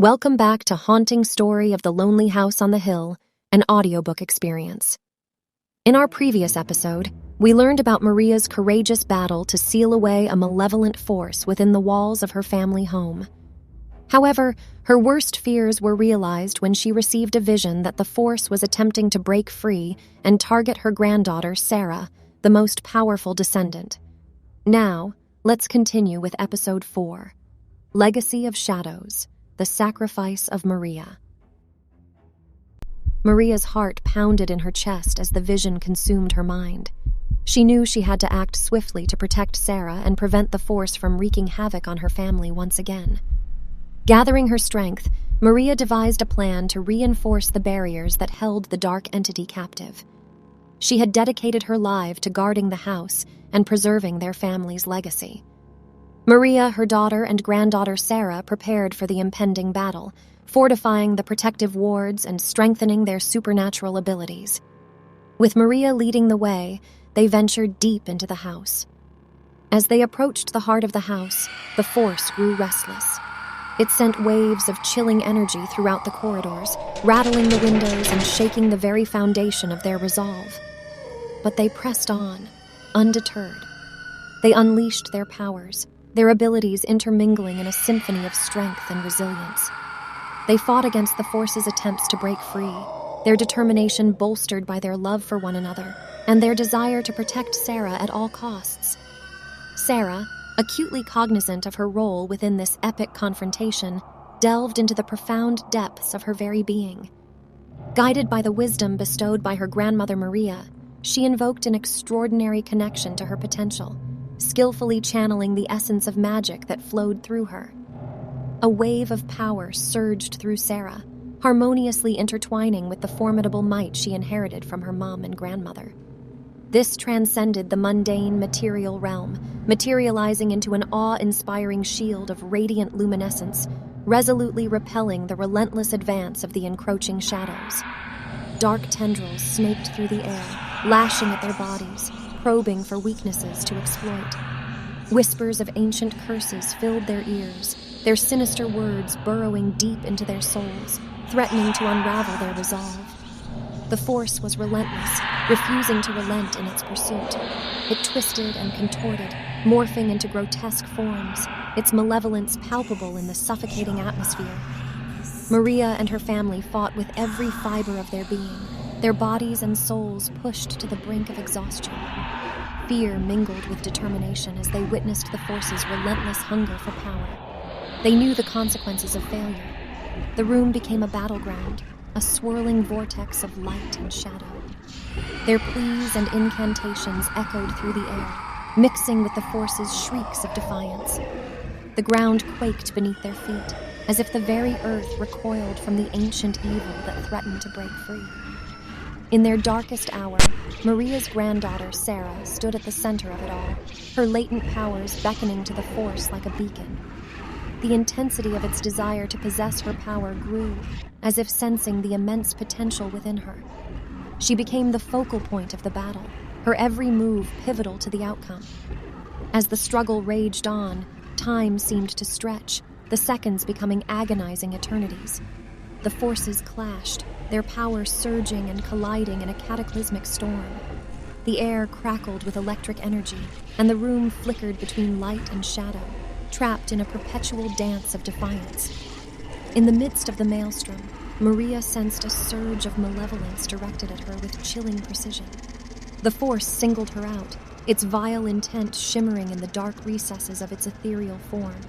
Welcome back to Haunting Story of the Lonely House on the Hill, an audiobook experience. In our previous episode, we learned about Maria's courageous battle to seal away a malevolent force within the walls of her family home. However, her worst fears were realized when she received a vision that the force was attempting to break free and target her granddaughter, Sarah, the most powerful descendant. Now, let's continue with Episode 4, Legacy of Shadows. The Sacrifice of Maria. Maria's heart pounded in her chest as the vision consumed her mind. She knew she had to act swiftly to protect Sarah and prevent the force from wreaking havoc on her family once again. Gathering her strength, Maria devised a plan to reinforce the barriers that held the dark entity captive. She had dedicated her life to guarding the house and preserving their family's legacy. Maria, her daughter, and granddaughter Sarah prepared for the impending battle, fortifying the protective wards and strengthening their supernatural abilities. With Maria leading the way, they ventured deep into the house. As they approached the heart of the house, the force grew restless. It sent waves of chilling energy throughout the corridors, rattling the windows and shaking the very foundation of their resolve. But they pressed on, undeterred. They unleashed their powers, their abilities intermingling in a symphony of strength and resilience. They fought against the force's attempts to break free, their determination bolstered by their love for one another and their desire to protect Sarah at all costs. Sarah, acutely cognizant of her role within this epic confrontation, delved into the profound depths of her very being. Guided by the wisdom bestowed by her grandmother Maria, she invoked an extraordinary connection to her potential, skillfully channeling the essence of magic that flowed through her. A wave of power surged through Sarah, harmoniously intertwining with the formidable might she inherited from her mom and grandmother. This transcended the mundane material realm, materializing into an awe-inspiring shield of radiant luminescence, resolutely repelling the relentless advance of the encroaching shadows. Dark tendrils snaked through the air, lashing at their bodies, probing for weaknesses to exploit. Whispers of ancient curses filled their ears, their sinister words burrowing deep into their souls, threatening to unravel their resolve. The force was relentless, refusing to relent in its pursuit. It twisted and contorted, morphing into grotesque forms, its malevolence palpable in the suffocating atmosphere. Maria and her family fought with every fiber of their being, their bodies and souls pushed to the brink of exhaustion. Fear mingled with determination as they witnessed the force's relentless hunger for power. They knew the consequences of failure. The room became a battleground, a swirling vortex of light and shadow. Their pleas and incantations echoed through the air, mixing with the force's shrieks of defiance. The ground quaked beneath their feet, as if the very earth recoiled from the ancient evil that threatened to break free. In their darkest hour, Maria's granddaughter, Sarah, stood at the center of it all, her latent powers beckoning to the force like a beacon. The intensity of its desire to possess her power grew, as if sensing the immense potential within her. She became the focal point of the battle, her every move pivotal to the outcome. As the struggle raged on, time seemed to stretch, the seconds becoming agonizing eternities. The forces clashed, their power surging and colliding in a cataclysmic storm. The air crackled with electric energy, and the room flickered between light and shadow, trapped in a perpetual dance of defiance. In the midst of the maelstrom, Maria sensed a surge of malevolence directed at her with chilling precision. The force singled her out, its vile intent shimmering in the dark recesses of its ethereal form.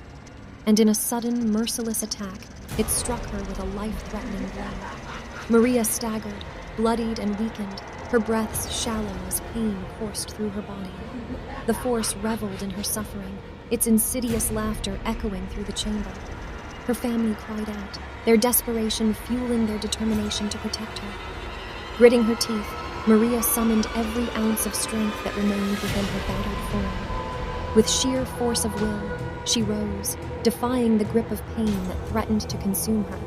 And in a sudden, merciless attack, it struck her with a life-threatening blow. Maria staggered, bloodied and weakened, her breaths shallow as pain coursed through her body. The force reveled in her suffering, its insidious laughter echoing through the chamber. Her family cried out, their desperation fueling their determination to protect her. Gritting her teeth, Maria summoned every ounce of strength that remained within her battered form. With sheer force of will, she rose, defying the grip of pain that threatened to consume her.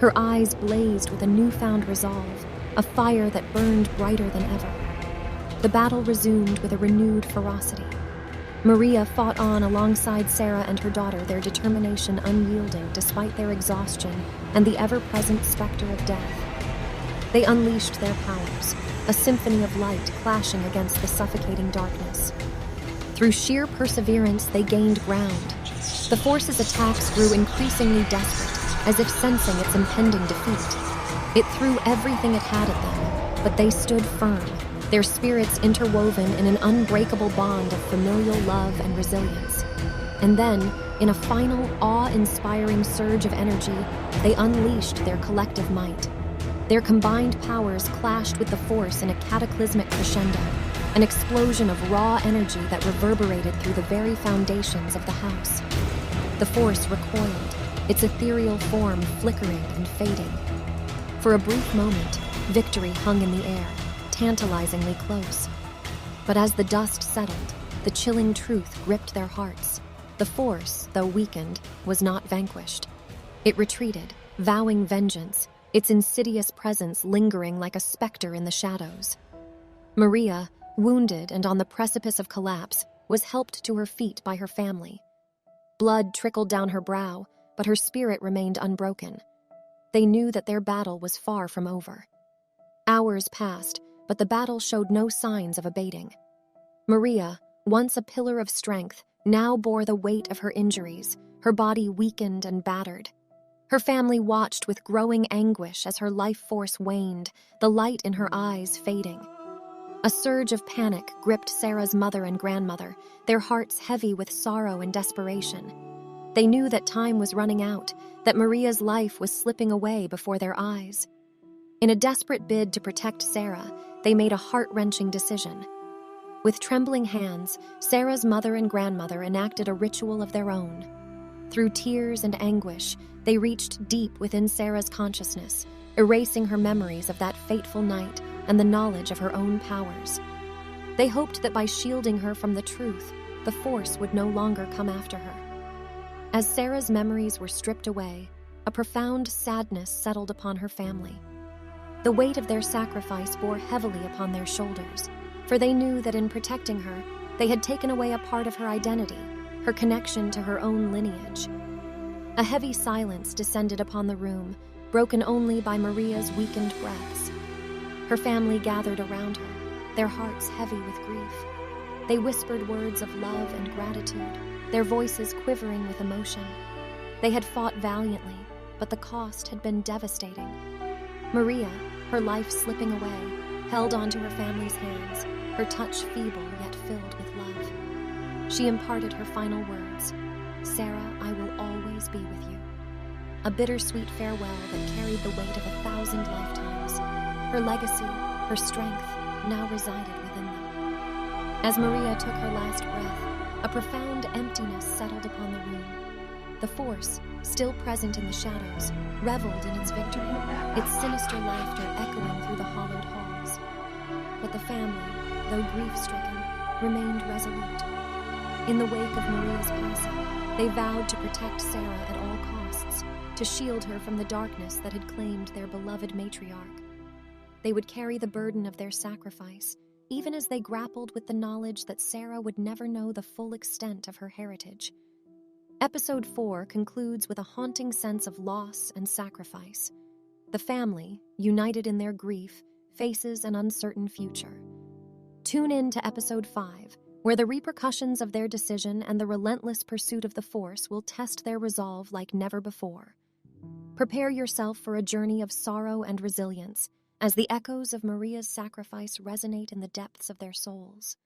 Her eyes blazed with a newfound resolve, a fire that burned brighter than ever. The battle resumed with a renewed ferocity. Maria fought on alongside Sarah and her daughter, their determination unyielding despite their exhaustion and the ever-present specter of death. They unleashed their powers, a symphony of light clashing against the suffocating darkness. Through sheer perseverance, they gained ground. The force's attacks grew increasingly desperate, as if sensing its impending defeat. It threw everything it had at them, but they stood firm, their spirits interwoven in an unbreakable bond of familial love and resilience. And then, in a final, awe-inspiring surge of energy, they unleashed their collective might. Their combined powers clashed with the force in a cataclysmic crescendo, an explosion of raw energy that reverberated through the very foundations of the house. The force recoiled, its ethereal form flickering and fading. For a brief moment, victory hung in the air, tantalizingly close. But as the dust settled, the chilling truth gripped their hearts. The force, though weakened, was not vanquished. It retreated, vowing vengeance, its insidious presence lingering like a specter in the shadows. Maria, wounded and on the precipice of collapse, was helped to her feet by her family. Blood trickled down her brow, but her spirit remained unbroken. They knew that their battle was far from over. Hours passed, but the battle showed no signs of abating. Maria, once a pillar of strength, now bore the weight of her injuries, her body weakened and battered. Her family watched with growing anguish as her life force waned, the light in her eyes fading. A surge of panic gripped Sarah's mother and grandmother, their hearts heavy with sorrow and desperation. They knew that time was running out, that Maria's life was slipping away before their eyes. In a desperate bid to protect Sarah, they made a heart-wrenching decision. With trembling hands, Sarah's mother and grandmother enacted a ritual of their own. Through tears and anguish, they reached deep within Sarah's consciousness, erasing her memories of that fateful night and the knowledge of her own powers. They hoped that by shielding her from the truth, the force would no longer come after her. As Sarah's memories were stripped away, a profound sadness settled upon her family. The weight of their sacrifice bore heavily upon their shoulders, for they knew that in protecting her, they had taken away a part of her identity, her connection to her own lineage. A heavy silence descended upon the room, broken only by Maria's weakened breaths. Her family gathered around her, their hearts heavy with grief. They whispered words of love and gratitude, their voices quivering with emotion. They had fought valiantly, but the cost had been devastating. Maria, her life slipping away, held onto her family's hands, her touch feeble yet filled with love. She imparted her final words, "Sarah, I will always be with you." A bittersweet farewell that carried the weight of 1,000 lifetimes. Her legacy, her strength, now resided within them. As Maria took her last breath, a profound emptiness settled upon the room. The force, still present in the shadows, reveled in its victory, its sinister laughter echoing through the hollowed halls. But the family, though grief-stricken, remained resolute. In the wake of Maria's passing, they vowed to protect Sarah at all costs, to shield her from the darkness that had claimed their beloved matriarch. They would carry the burden of their sacrifice, even as they grappled with the knowledge that Sarah would never know the full extent of her heritage. Episode 4 concludes with a haunting sense of loss and sacrifice. The family, united in their grief, faces an uncertain future. Tune in to Episode 5, where the repercussions of their decision and the relentless pursuit of the Force will test their resolve like never before. Prepare yourself for a journey of sorrow and resilience, as the echoes of Maria's sacrifice resonate in the depths of their souls.